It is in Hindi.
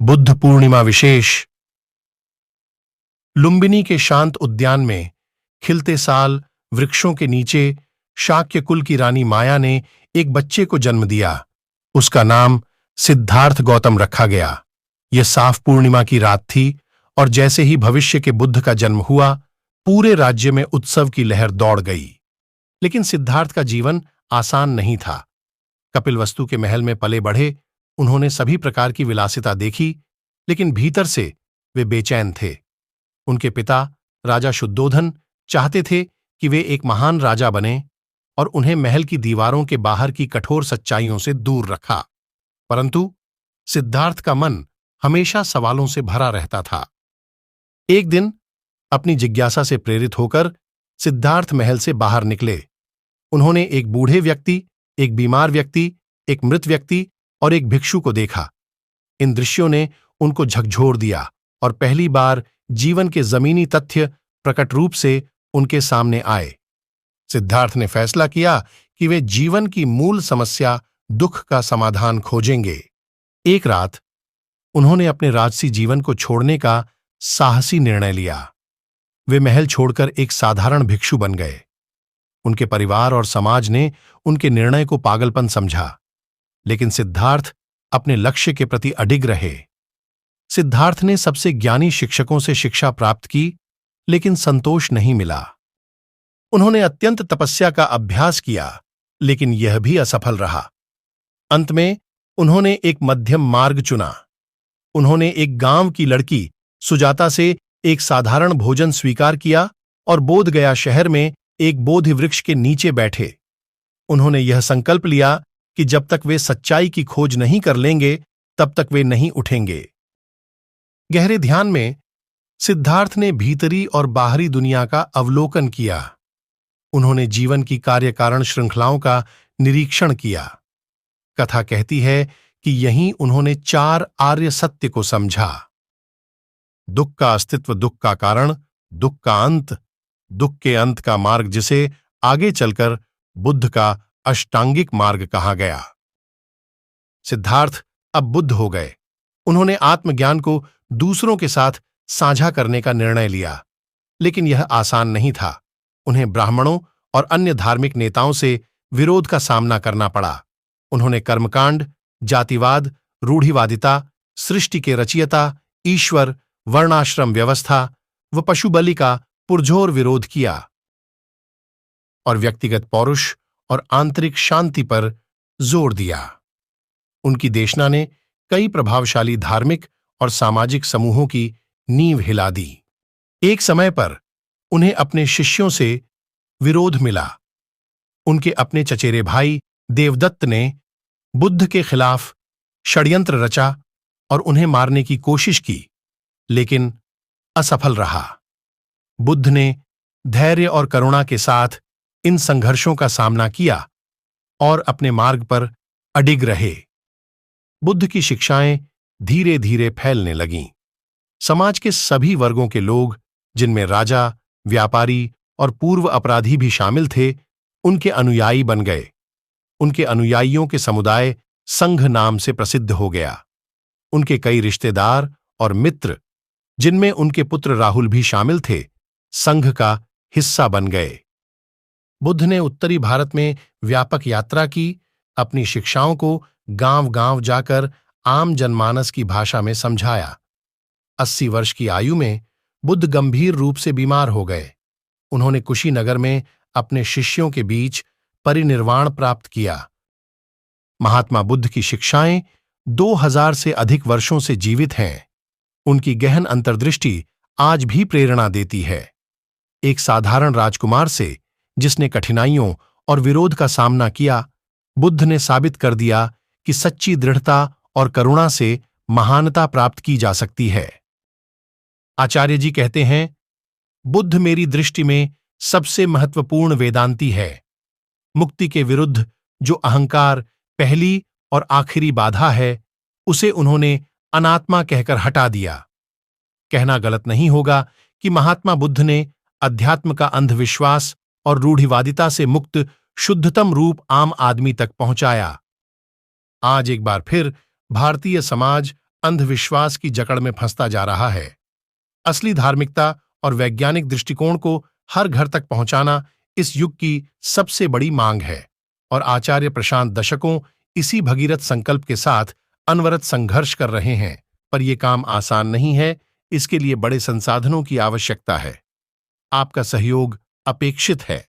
बुद्ध पूर्णिमा विशेष। लुम्बिनी के शांत उद्यान में खिलते साल वृक्षों के नीचे शाक्य कुल की रानी माया ने एक बच्चे को जन्म दिया। उसका नाम सिद्धार्थ गौतम रखा गया। यह साफ पूर्णिमा की रात थी और जैसे ही भविष्य के बुद्ध का जन्म हुआ, पूरे राज्य में उत्सव की लहर दौड़ गई। लेकिन सिद्धार्थ का जीवन आसान नहीं था। कपिलवस्तु के महल में पले बढ़े, उन्होंने सभी प्रकार की विलासिता देखी, लेकिन भीतर से वे बेचैन थे। उनके पिता राजा शुद्धोधन चाहते थे कि वे एक महान राजा बने और उन्हें महल की दीवारों के बाहर की कठोर सच्चाइयों से दूर रखा। परंतु सिद्धार्थ का मन हमेशा सवालों से भरा रहता था। एक दिन अपनी जिज्ञासा से प्रेरित होकर सिद्धार्थ महल से बाहर निकले। उन्होंने एक बूढ़े व्यक्ति, एक बीमार व्यक्ति, एक मृत व्यक्ति और एक भिक्षु को देखा। इन दृश्यों ने उनको झकझोर दिया और पहली बार जीवन के जमीनी तथ्य प्रकट रूप से उनके सामने आए। सिद्धार्थ ने फैसला किया कि वे जीवन की मूल समस्या दुख का समाधान खोजेंगे। एक रात उन्होंने अपने राजसी जीवन को छोड़ने का साहसी निर्णय लिया। वे महल छोड़कर एक साधारण भिक्षु बन गए। उनके परिवार और समाज ने उनके निर्णय को पागलपन समझा, लेकिन सिद्धार्थ अपने लक्ष्य के प्रति अडिग रहे। सिद्धार्थ ने सबसे ज्ञानी शिक्षकों से शिक्षा प्राप्त की, लेकिन संतोष नहीं मिला। उन्होंने अत्यंत तपस्या का अभ्यास किया, लेकिन यह भी असफल रहा। अंत में उन्होंने एक मध्यम मार्ग चुना। उन्होंने एक गांव की लड़की सुजाता से एक साधारण भोजन स्वीकार किया और बोध गया शहर में एक बोधि वृक्ष के नीचे बैठे। उन्होंने यह संकल्प लिया कि जब तक वे सच्चाई की खोज नहीं कर लेंगे, तब तक वे नहीं उठेंगे। गहरे ध्यान में सिद्धार्थ ने भीतरी और बाहरी दुनिया का अवलोकन किया। उन्होंने जीवन की कार्य कारण श्रृंखलाओं का निरीक्षण किया। कथा कहती है कि यहीं उन्होंने 4 आर्य सत्य को समझा। दुख का अस्तित्व, दुख का कारण, दुख का अंत, दुख के अंत का मार्ग, जिसे आगे चलकर बुद्ध का अष्टांगिक मार्ग कहा गया। सिद्धार्थ अब बुद्ध हो गए। उन्होंने आत्मज्ञान को दूसरों के साथ साझा करने का निर्णय लिया, लेकिन यह आसान नहीं था। उन्हें ब्राह्मणों और अन्य धार्मिक नेताओं से विरोध का सामना करना पड़ा। उन्होंने कर्मकांड, जातिवाद, रूढ़िवादिता, सृष्टि के रचयिता, ईश्वर, वर्णाश्रम व्यवस्था व पशुबलि का पुरजोर विरोध किया और व्यक्तिगत पौरुष और आंतरिक शांति पर जोर दिया। उनकी देशना ने कई प्रभावशाली धार्मिक और सामाजिक समूहों की नींव हिला दी। एक समय पर उन्हें अपने शिष्यों से विरोध मिला। उनके अपने चचेरे भाई देवदत्त ने बुद्ध के खिलाफ षड्यंत्र रचा और उन्हें मारने की कोशिश की, लेकिन असफल रहा। बुद्ध ने धैर्य और करुणा के साथ इन संघर्षों का सामना किया और अपने मार्ग पर अडिग रहे। बुद्ध की शिक्षाएं धीरे धीरे फैलने लगीं। समाज के सभी वर्गों के लोग, जिनमें राजा, व्यापारी और पूर्व अपराधी भी शामिल थे, उनके अनुयायी बन गए। उनके अनुयायियों के समुदाय संघ नाम से प्रसिद्ध हो गया। उनके कई रिश्तेदार और मित्र, जिनमें उनके पुत्र राहुल भी शामिल थे, संघ का हिस्सा बन गए। बुद्ध ने उत्तरी भारत में व्यापक यात्रा की, अपनी शिक्षाओं को गांव-गांव जाकर आम जनमानस की भाषा में समझाया। 80 वर्ष की आयु में बुद्ध गंभीर रूप से बीमार हो गए। उन्होंने कुशीनगर में अपने शिष्यों के बीच परिनिर्वाण प्राप्त किया। महात्मा बुद्ध की शिक्षाएं 2000 से अधिक वर्षों से जीवित हैं। उनकी गहन अंतर्दृष्टि आज भी प्रेरणा देती है। एक साधारण राजकुमार से, जिसने कठिनाइयों और विरोध का सामना किया, बुद्ध ने साबित कर दिया कि सच्ची दृढ़ता और करुणा से महानता प्राप्त की जा सकती है। आचार्य जी कहते हैं, बुद्ध मेरी दृष्टि में सबसे महत्वपूर्ण वेदांती है। मुक्ति के विरुद्ध जो अहंकार पहली और आखिरी बाधा है, उसे उन्होंने अनात्मा कहकर हटा दिया। कहना गलत नहीं होगा कि महात्मा बुद्ध ने अध्यात्म का अंधविश्वास और रूढ़िवादिता से मुक्त शुद्धतम रूप आम आदमी तक पहुंचाया। आज एक बार फिर भारतीय समाज अंधविश्वास की जकड़ में फंसता जा रहा है। असली धार्मिकता और वैज्ञानिक दृष्टिकोण को हर घर तक पहुंचाना इस युग की सबसे बड़ी मांग है, और आचार्य प्रशांत दशकों इसी भगीरथ संकल्प के साथ अनवरत संघर्ष कर रहे हैं। पर यह काम आसान नहीं है, इसके लिए बड़े संसाधनों की आवश्यकता है। आपका सहयोग अपेक्षित है।